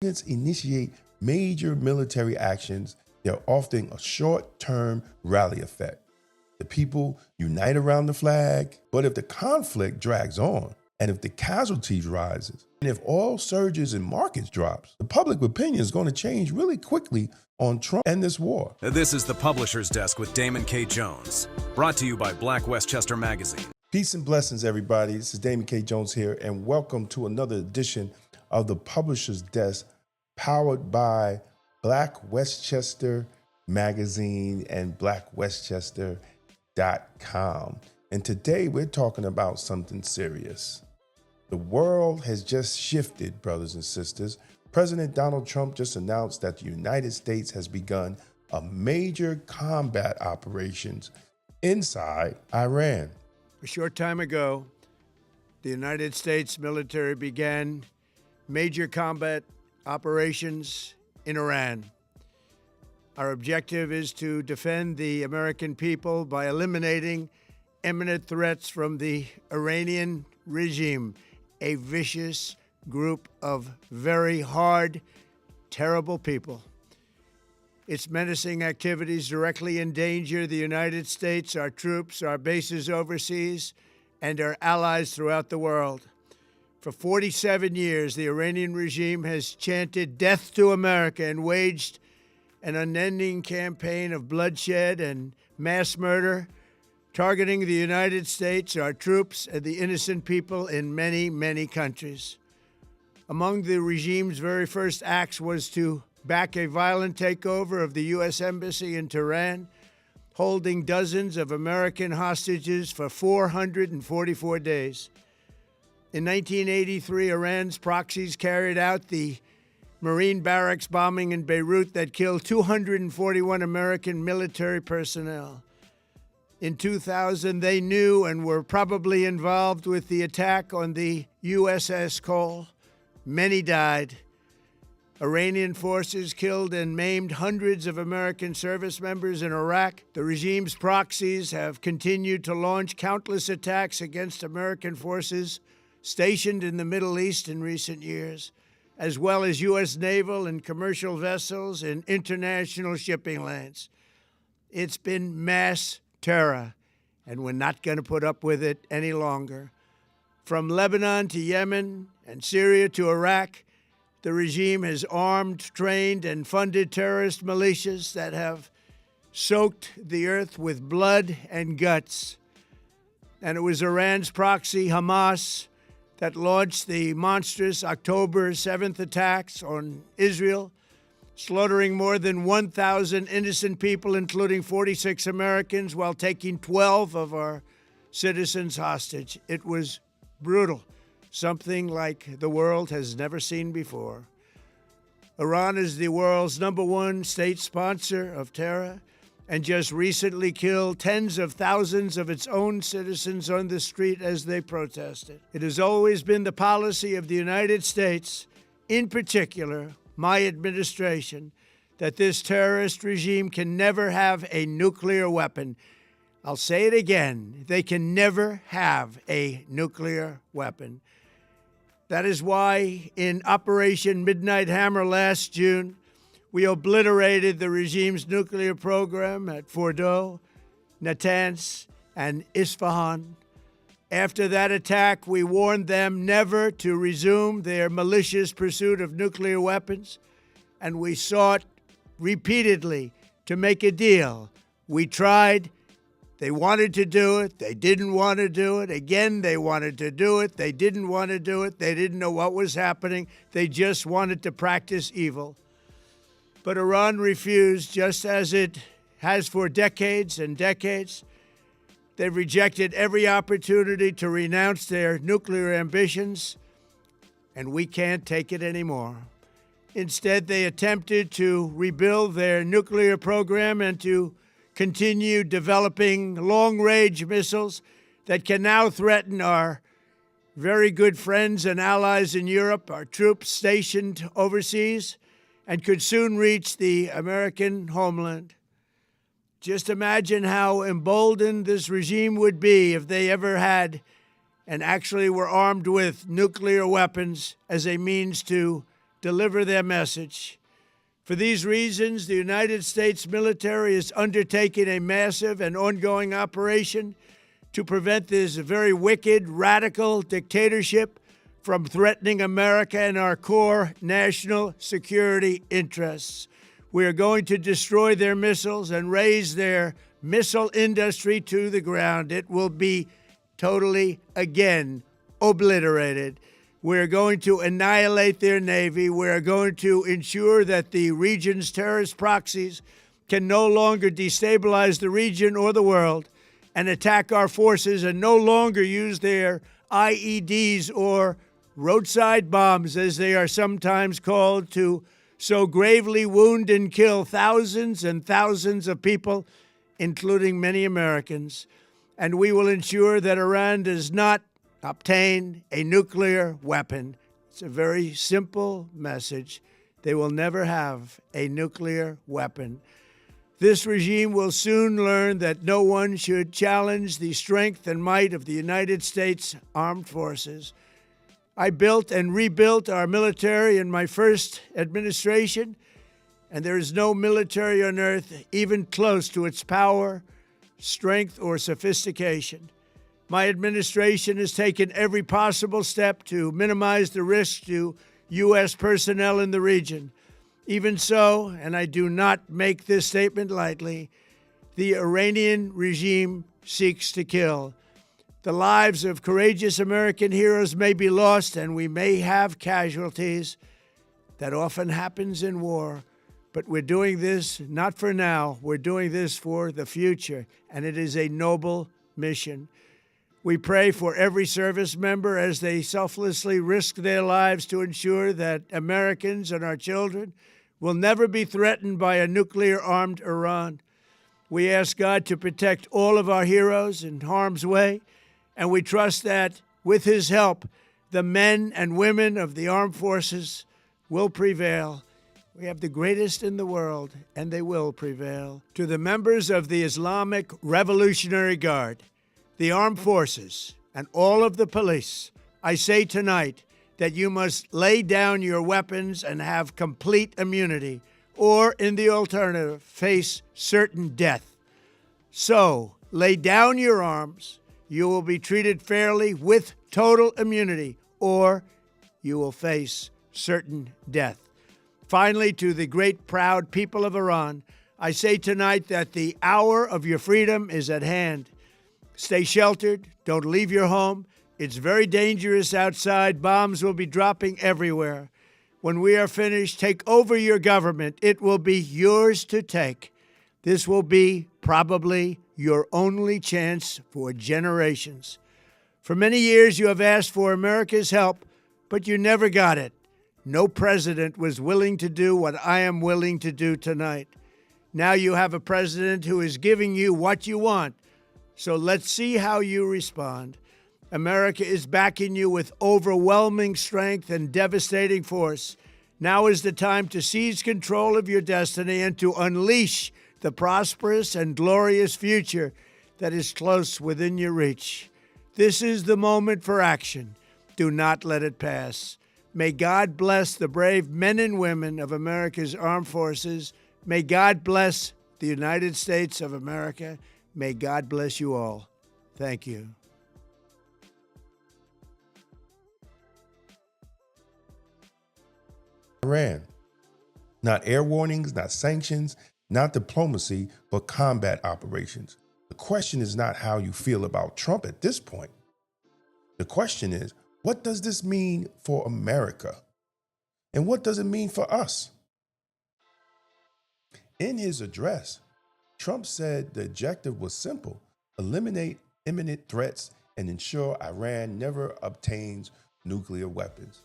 initiate major military actions, they're often a short-term rally effect. The people unite around the flag, but if the conflict drags on, and if the casualties rises, and if oil surges and markets drops, the public opinion is going to change really quickly on Trump and this war. This is the Publisher's Desk with Damon K. Jones, brought to you by Black Westchester Magazine. Peace and blessings, everybody. This is Damon K. Jones here, and welcome to another edition of the Publisher's Desk, powered by Black Westchester Magazine and blackwestchester.com. And today we're talking about something serious. The world has just shifted, brothers and sisters. President Donald Trump just announced that the United States has begun a major combat operations inside Iran. A short time ago, the United States military began major combat operations in Iran. Our objective is to defend the American people by eliminating imminent threats from the Iranian regime, a vicious group of very hard, terrible people. Its menacing activities directly endanger the United States, our troops, our bases overseas, and our allies throughout the world. For 47 years, the Iranian regime has chanted death to America and waged an unending campaign of bloodshed and mass murder, targeting the United States, our troops, and the innocent people in many, many countries. Among the regime's very first acts was to back a violent takeover of the U.S. Embassy in Tehran, holding dozens of American hostages for 444 days. In 1983, Iran's proxies carried out the Marine barracks bombing in Beirut that killed 241 American military personnel. In 2000, they knew and were probably involved with the attack on the USS Cole. Many died. Iranian forces killed and maimed hundreds of American service members in Iraq. The regime's proxies have continued to launch countless attacks against American forces stationed in the Middle East in recent years, as well as U.S. naval and commercial vessels and international shipping lanes. It's been mass terror, and we're not going to put up with it any longer. From Lebanon to Yemen and Syria to Iraq, the regime has armed, trained, and funded terrorist militias that have soaked the earth with blood and guts. And it was Iran's proxy, Hamas, that launched the monstrous October 7th attacks on Israel, slaughtering more than 1,000 innocent people, including 46 Americans, while taking 12 of our citizens hostage. It was brutal, something like the world has never seen before. Iran is the world's #1 state sponsor of terror and just recently killed tens of thousands of its own citizens on the street as they protested. It has always been the policy of the United States, in particular, my administration, that this terrorist regime can never have a nuclear weapon. I'll say it again, they can never have a nuclear weapon. That is why in Operation Midnight Hammer last June, we obliterated the regime's nuclear program at Fordow, Natanz, and Isfahan. After that attack, we warned them never to resume their malicious pursuit of nuclear weapons, and we sought repeatedly to make a deal. We tried. They wanted to do it. They didn't want to do it. Again, they wanted to do it. They didn't want to do it. They didn't know what was happening. They just wanted to practice evil. But Iran refused, just as it has for decades and decades. They've rejected every opportunity to renounce their nuclear ambitions, and we can't take it anymore. Instead, they attempted to rebuild their nuclear program and to continue developing long-range missiles that can now threaten our very good friends and allies in Europe, our troops stationed overseas, and could soon reach the American homeland. Just imagine how emboldened this regime would be if they ever had, and actually were armed with, nuclear weapons as a means to deliver their message. For these reasons, the United States military is undertaking a massive and ongoing operation to prevent this very wicked, radical dictatorship from threatening America and our core national security interests. We are going to destroy their missiles and raise their missile industry to the ground. It will be totally, again, obliterated. We're going to annihilate their Navy. We're going to ensure that the region's terrorist proxies can no longer destabilize the region or the world and attack our forces and no longer use their IEDs or roadside bombs, as they are sometimes called, to so gravely wound and kill thousands and thousands of people, including many Americans. And we will ensure that Iran does not obtain a nuclear weapon. It's a very simple message. They will never have a nuclear weapon. This regime will soon learn that no one should challenge the strength and might of the United States Armed Forces. I built and rebuilt our military in my first administration, and there is no military on earth even close to its power, strength, or sophistication. My administration has taken every possible step to minimize the risk to U.S. personnel in the region. Even so, and I do not make this statement lightly, the Iranian regime seeks to kill. The lives of courageous American heroes may be lost, and we may have casualties. That often happens in war. But we're doing this not for now. We're doing this for the future, and it is a noble mission. We pray for every service member as they selflessly risk their lives to ensure that Americans and our children will never be threatened by a nuclear-armed Iran. We ask God to protect all of our heroes in harm's way, and we trust that, with his help, the men and women of the armed forces will prevail. We have the greatest in the world, and they will prevail. To the members of the Islamic Revolutionary Guard, the armed forces, and all of the police, I say tonight that you must lay down your weapons and have complete immunity, or, in the alternative, face certain death. So, lay down your arms. You will be treated fairly with total immunity, or you will face certain death. Finally, to the great proud people of Iran, I say tonight that the hour of your freedom is at hand. Stay sheltered. Don't leave your home. It's very dangerous outside. Bombs will be dropping everywhere. When we are finished, take over your government. It will be yours to take. This will be probably your only chance for generations. For many years, you have asked for America's help, but you never got it. No president was willing to do what I am willing to do tonight. Now you have a president who is giving you what you want. So let's see how you respond. America is backing you with overwhelming strength and devastating force. Now is the time to seize control of your destiny and to unleash the prosperous and glorious future that is close within your reach. This is the moment for action. Do not let it pass. May God bless the brave men and women of America's armed forces. May God bless the United States of America. May God bless you all. Thank you. Iran. Not air warnings, not sanctions, not diplomacy, but combat operations. The question is not how you feel about Trump at this point. The question is, what does this mean for America? And what does it mean for us? In his address, Trump said the objective was simple: eliminate imminent threats and ensure Iran never obtains nuclear weapons.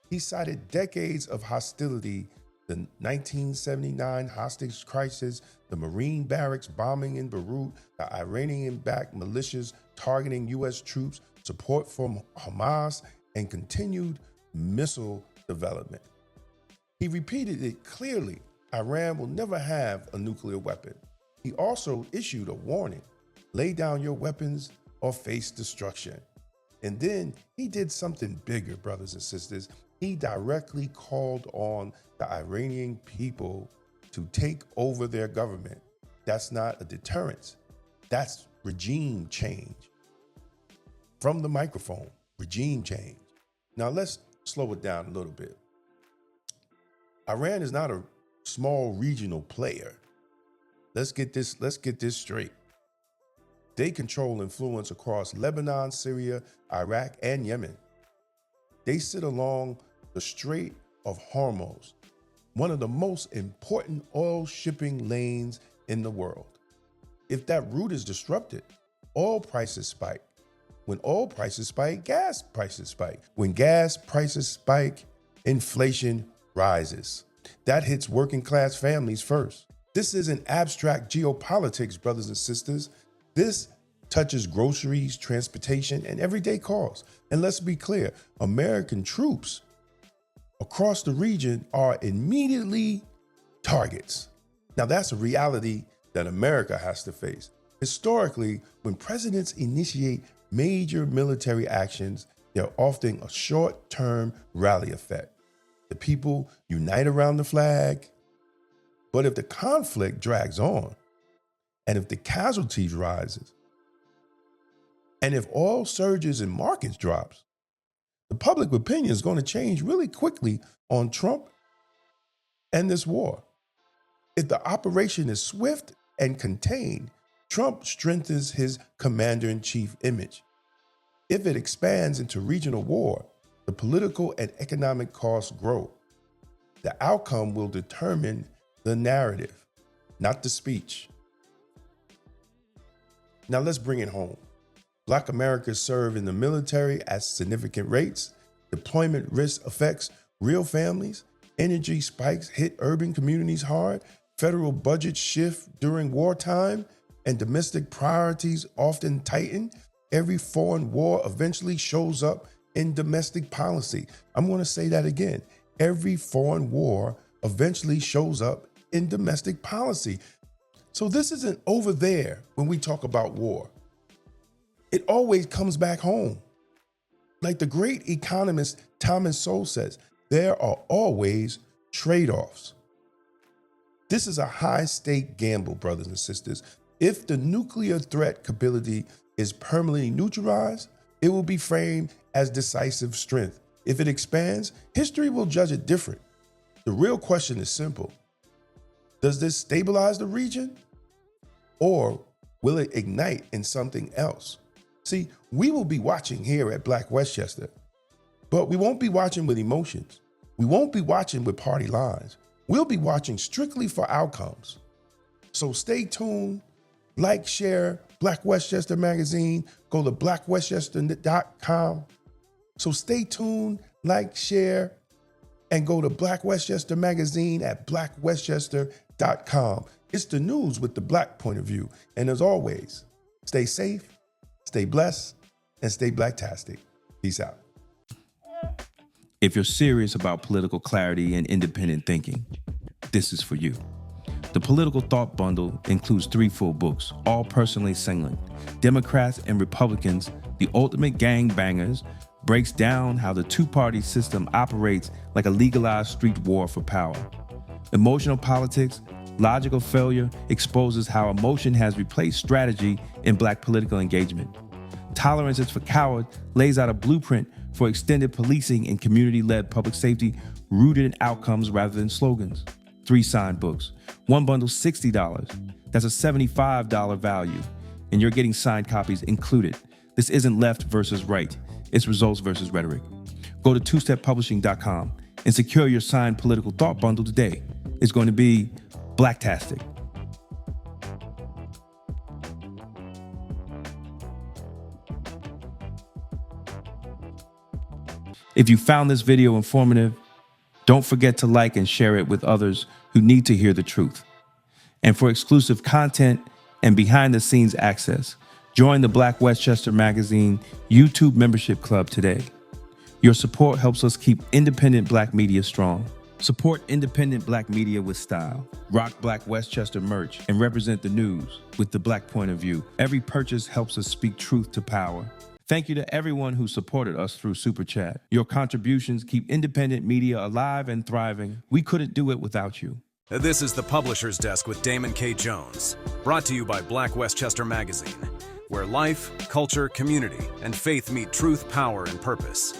He cited decades of hostility, the 1979 hostage crisis, the Marine barracks bombing in Beirut, the Iranian-backed militias targeting U.S. troops, support from Hamas, and continued missile development. He repeated it clearly: Iran will never have a nuclear weapon. He also issued a warning: lay down your weapons or face destruction. And then he did something bigger, brothers and sisters. He directly called on the Iranian people to take over their government. That's not a deterrence. That's regime change. From the microphone, regime change. Now let's slow it down a little bit. Iran is not a small regional player. Let's get this straight. They control influence across Lebanon, Syria, Iraq, and Yemen. They sit along the Strait of Hormuz, one of the most important oil shipping lanes in the world. If that route is disrupted, oil prices spike. When oil prices spike, gas prices spike. When gas prices spike, inflation rises. That hits working class families first. This isn't abstract geopolitics, brothers and sisters. This touches groceries, transportation, and everyday costs. And let's be clear, American troops across the region are immediately targets. Now, that's a reality that America has to face. Historically, when presidents initiate major military actions, they're often a short-term rally effect. The people unite around the flag, but if the conflict drags on, and if the casualties rises, and if oil surges and markets drops, the public opinion is going to change really quickly on Trump and this war. If the operation is swift and contained, Trump strengthens his commander-in-chief image. If it expands into regional war, the political and economic costs grow. The outcome will determine the narrative, not the speech. Now let's bring it home. Black Americans serve in the military at significant rates. Deployment risk affects real families. Energy spikes hit urban communities hard. Federal budgets shift during wartime, and domestic priorities often tighten. Every foreign war eventually shows up in domestic policy. I'm going to say that again. Every foreign war eventually shows up in domestic policy. So this isn't over there when we talk about war. It always comes back home. Like the great economist Thomas Sowell says, there are always trade-offs. This is a high-stake gamble, brothers and sisters. If the nuclear threat capability is permanently neutralized, it will be framed as decisive strength. If it expands, history will judge it different. The real question is simple. Does this stabilize the region, or will it ignite in something else? See, we will be watching here at Black Westchester, but we won't be watching with emotions. We won't be watching with party lines. We'll be watching strictly for outcomes. So stay tuned, like, share Black Westchester magazine, go to blackwestchester.com. So stay tuned, like, share, and go to Black Westchester magazine at blackwestchester.com. It's the news with the Black point of view. And as always, stay safe, stay blessed, and stay Blacktastic. Peace out. If you're serious about political clarity and independent thinking, this is for you. The Political Thought Bundle includes 3 full books, all personally singling. Democrats and Republicans, The Ultimate Gangbangers, breaks down how the two-party system operates like a legalized street war for power. Emotional Politics, Logical Failure exposes how emotion has replaced strategy in Black political engagement. Tolerance is for Cowards lays out a blueprint for extended policing and community-led public safety rooted in outcomes rather than slogans. 3 signed books. One bundle, $60. That's a $75 value. And you're getting signed copies included. This isn't left versus right. It's results versus rhetoric. Go to twosteppublishing.com and secure your signed Political Thought Bundle today. It's going to be Blacktastic. If you found this video informative, don't forget to like and share it with others who need to hear the truth. And for exclusive content and behind-the-scenes access, join the Black Westchester Magazine YouTube membership club today. Your support helps us keep independent Black media strong. Support independent Black media with style. Rock Black Westchester merch and represent the news with the Black point of view. Every purchase helps us speak truth to power. Thank you to everyone who supported us through Super Chat. Your contributions keep independent media alive and thriving. We couldn't do it without you. This is the Publisher's Desk with Damon K. Jones, brought to you by Black Westchester Magazine, where life, culture, community, and faith meet truth, power, and purpose.